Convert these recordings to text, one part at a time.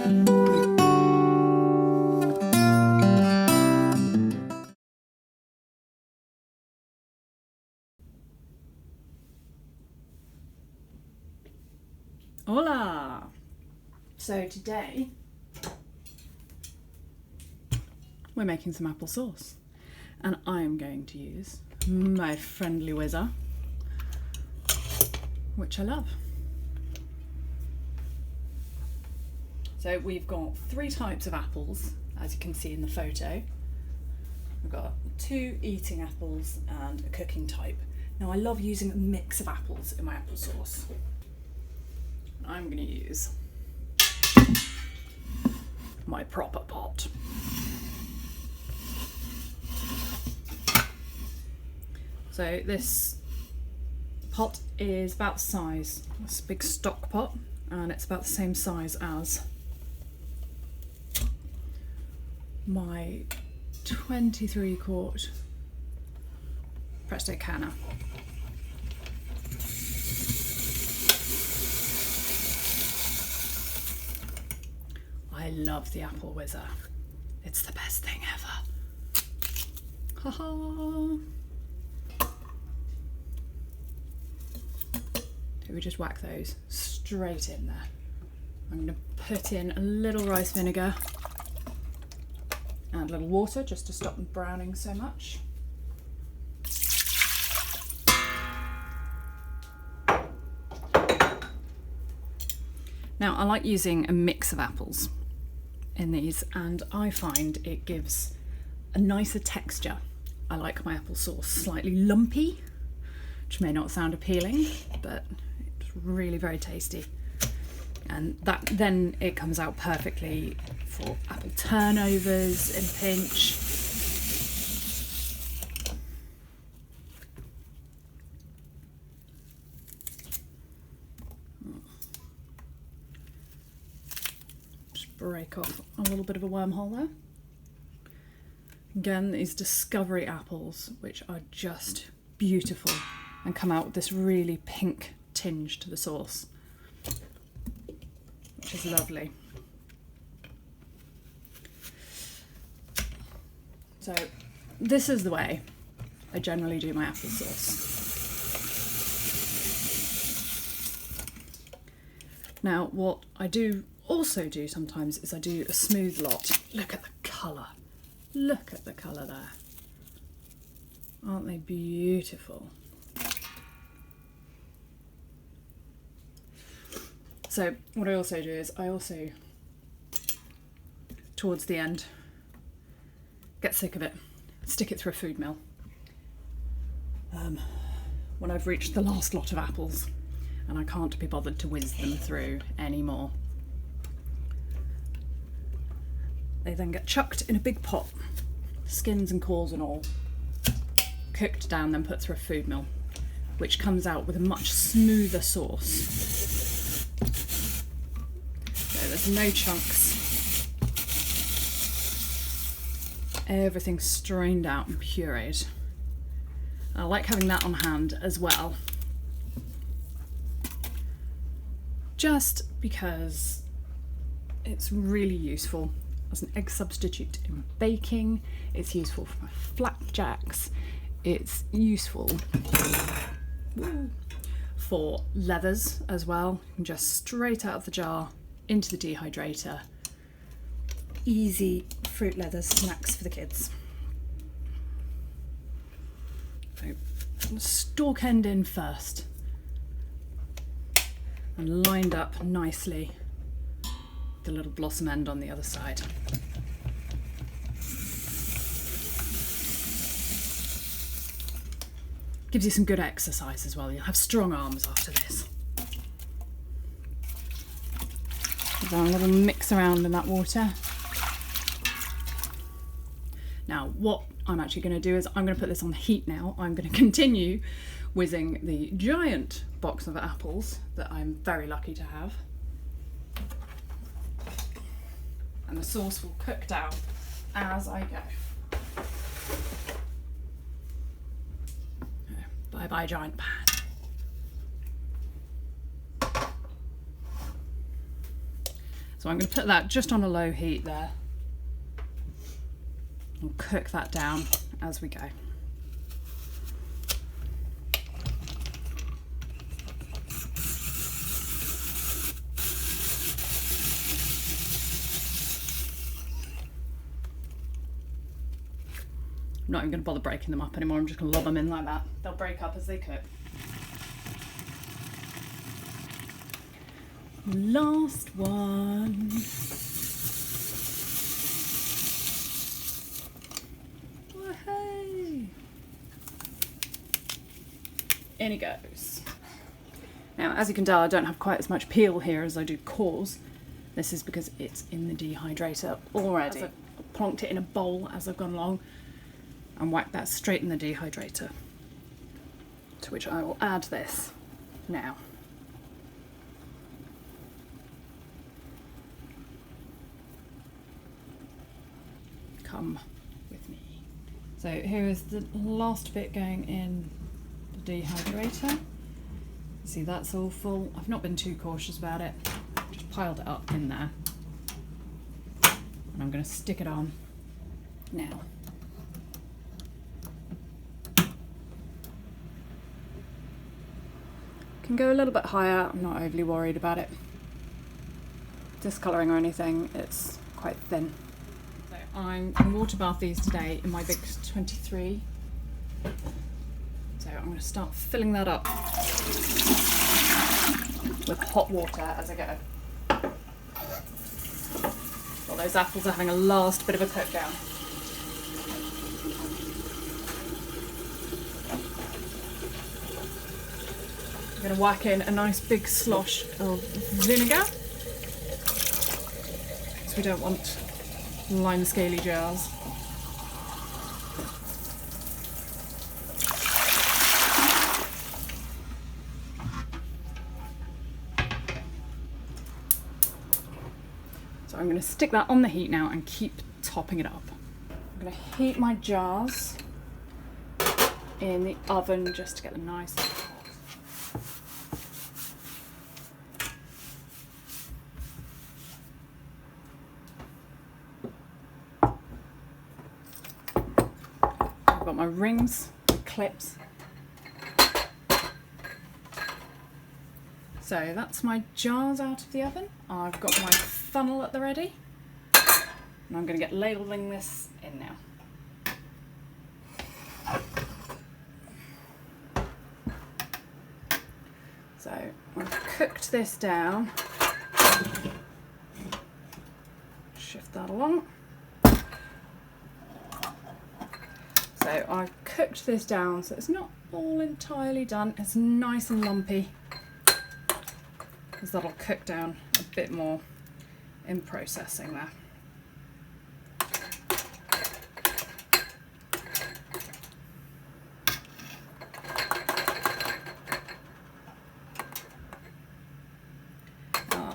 Hola! So today we're making some applesauce, and I'm going to use my friendly whizzer, which I love. So we've got 3 types of apples, as you can see in the photo. We've got 2 eating apples and a cooking type. Now I love using a mix of apples in my applesauce. I'm going to use my proper pot. So this pot is about the size, it's a big stock pot, and it's about the same size as my 23 quart Presto canner. I love the apple whizzer. It's the best thing ever. Ha ha. So we just whack those straight in there. I'm going to put in a little rice vinegar and a little water just to stop them browning so much. Now I like using a mix of apples in these, and I find it gives a nicer texture. I like my applesauce slightly lumpy, which may not sound appealing, but it's really very tasty. And that then it comes out perfectly for apple turnovers in a pinch. Break off a little bit of a wormhole there. Again, these Discovery apples, which are just beautiful and come out with this really pink tinge to the sauce, which is lovely. So this is the way I generally do my applesauce. Now what I do also do sometimes is I do a smooth lot. Look at the colour. Look at the colour there. Aren't they beautiful? So what I also do is I also, towards the end, get sick of it, stick it through a food mill. When I've reached the last lot of apples and I can't be bothered to whiz them through anymore. They then get chucked in a big pot, skins and cores and all, cooked down, then put through a food mill, which comes out with a much smoother sauce. So there's no chunks. Everything's strained out and pureed. I like having that on hand as well, just because it's really useful as an egg substitute in baking. It's useful for my flapjacks. It's useful for leathers as well. You can just straight out of the jar into the dehydrator. Easy fruit leather snacks for the kids. So, stalk end in first and lined up nicely, the little blossom end on the other side. Gives you some good exercise as well. You'll have strong arms after this. Give that a little mix around in that water. Now what I'm actually going to do is I'm going to put this on heat now. I'm going to continue whizzing the giant box of apples that I'm very lucky to have. And the sauce will cook down as I go. Bye bye giant pan. So I'm going to put that just on a low heat there. We'll cook that down as we go. I'm not even going to bother breaking them up anymore. I'm just going to lob them in like that. They'll break up as they cook. Last one. Woohoo! In he goes. Now, as you can tell, I don't have quite as much peel here as I do cores. This is because it's in the dehydrator already. I've plonked it in a bowl as I've gone along and whacked that straight in the dehydrator, to which I will add this now. Come with me. So here is the last bit going in the dehydrator. See, that's all full. I've not been too cautious about it. Just piled it up in there. And I'm going to stick it on now. Can go a little bit higher. I'm not overly worried about it discolouring or anything. It's quite thin. So I'm going to water bath these today in my big 23. So I'm going to start filling that up with hot water as I go. Well, those apples are having a last bit of a cook down. I'm going to whack in a nice big slosh of vinegar, because we don't want lime scaly jars. So I'm going to stick that on the heat now and keep topping it up. I'm going to heat my jars in the oven just to get them nice and hot. I've got my rings, my clips. So that's my jars out of the oven. I've got my funnel at the ready. And I'm going to get ladling this in now. So I've cooked this down. Shift that along. So I've cooked this down so it's not all entirely done. It's nice and lumpy, because that'll cook down a bit more in processing there.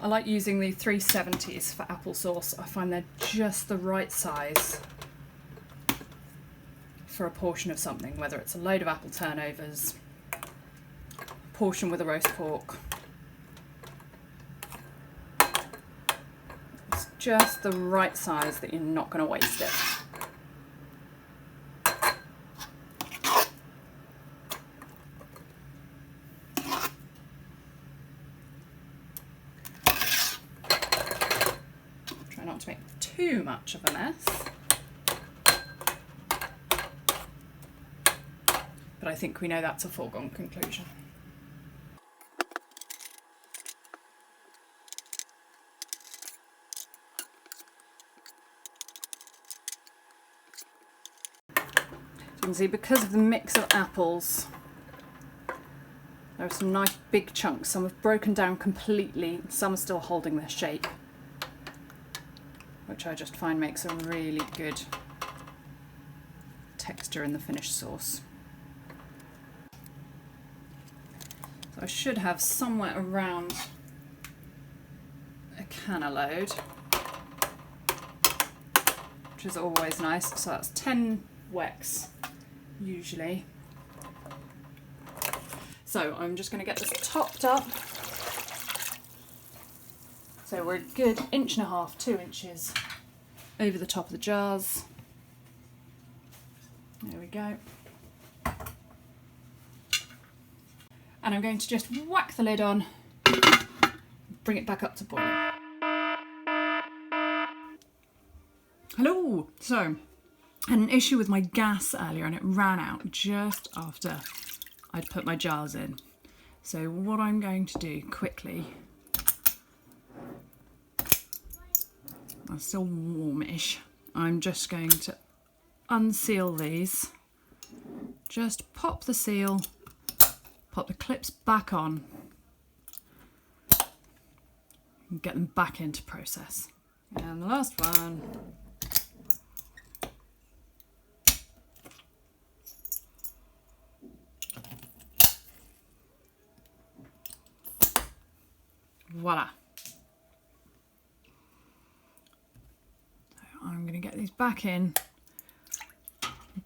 I like using the 370s for applesauce. I find they're just the right size for a portion of something, whether it's a load of apple turnovers, a portion with a roast pork. It's just the right size that you're not going to waste it. Try not to make too much of a mess. But I think we know that's a foregone conclusion. So you can see, because of the mix of apples, there are some nice big chunks. Some have broken down completely, some are still holding their shape, which I just find makes a really good texture in the finished sauce. I should have somewhere around a canna load, which is always nice. So that's 10 Wecks usually. So I'm just going to get this topped up. So we're a good 1.5 inches, 2 inches over the top of the jars. There we go. And I'm going to just whack the lid on, bring it back up to boiling. Hello! So, I had an issue with my gas earlier and it ran out just after I'd put my jars in. So what I'm going to do quickly, I'm still warmish, I'm just going to unseal these, just pop the seal, pop the clips back on and get them back into process. And the last one. Voila. So I'm going to get these back in,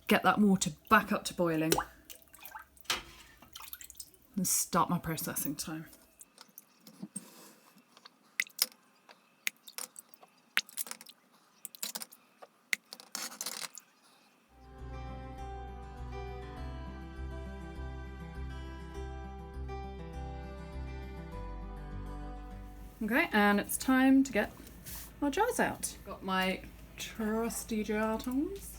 get that water back up to boiling and start my processing time. Okay, and it's time to get our jars out. Got my trusty jar tongs.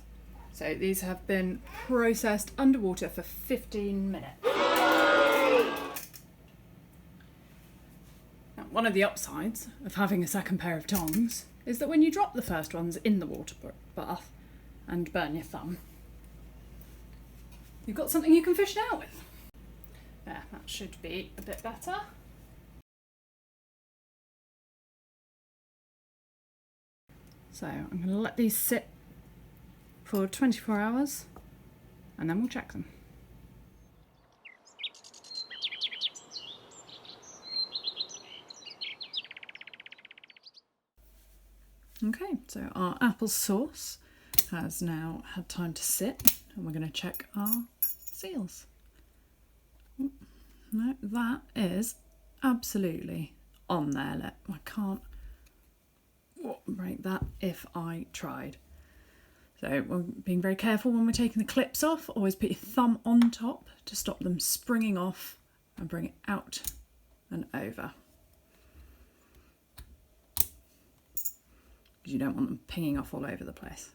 So these have been processed underwater for 15 minutes. Now, one of the upsides of having a second pair of tongs is that when you drop the first ones in the water bath and burn your thumb, you've got something you can fish it out with. There, that should be a bit better. So I'm going to let these sit for 24 hours and then we'll check them. Okay, so our applesauce has now had time to sit and we're going to check our seals. No, that is absolutely on there. I can't break that if I tried. So we're being very careful when we're taking the clips off. Always put your thumb on top to stop them springing off and bring it out and over. Because you don't want them pinging off all over the place.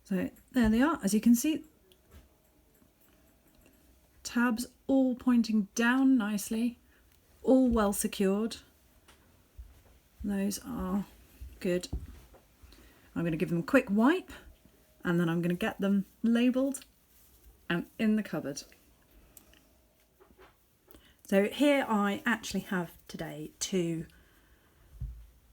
So there they are. As you can see, tabs all pointing down nicely, all well secured. Those are good. I'm going to give them a quick wipe and then I'm going to get them labelled and in the cupboard. So here I actually have today 2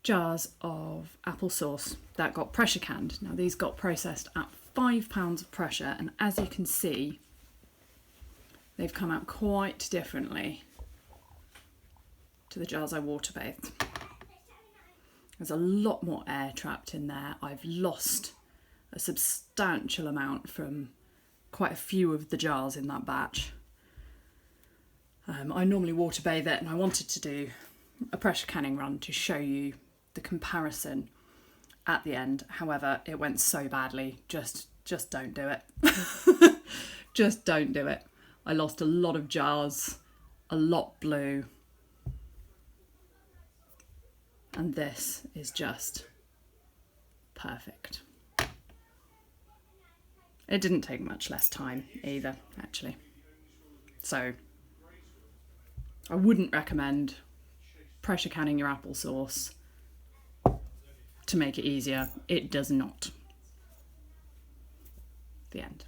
jars of applesauce that got pressure canned. Now these got processed at 5 pounds of pressure and as you can see they've come out quite differently to the jars I water bathed. There's a lot more air trapped in there. I've lost a substantial amount from quite a few of the jars in that batch. I normally water bathe it and I wanted to do a pressure canning run to show you the comparison at the end. However, it went so badly, just don't do it. Just don't do it. I lost a lot of jars, a lot blew, and this is just perfect. It didn't take much less time either, actually. So I wouldn't recommend pressure canning your applesauce to make it easier. It does not. The end.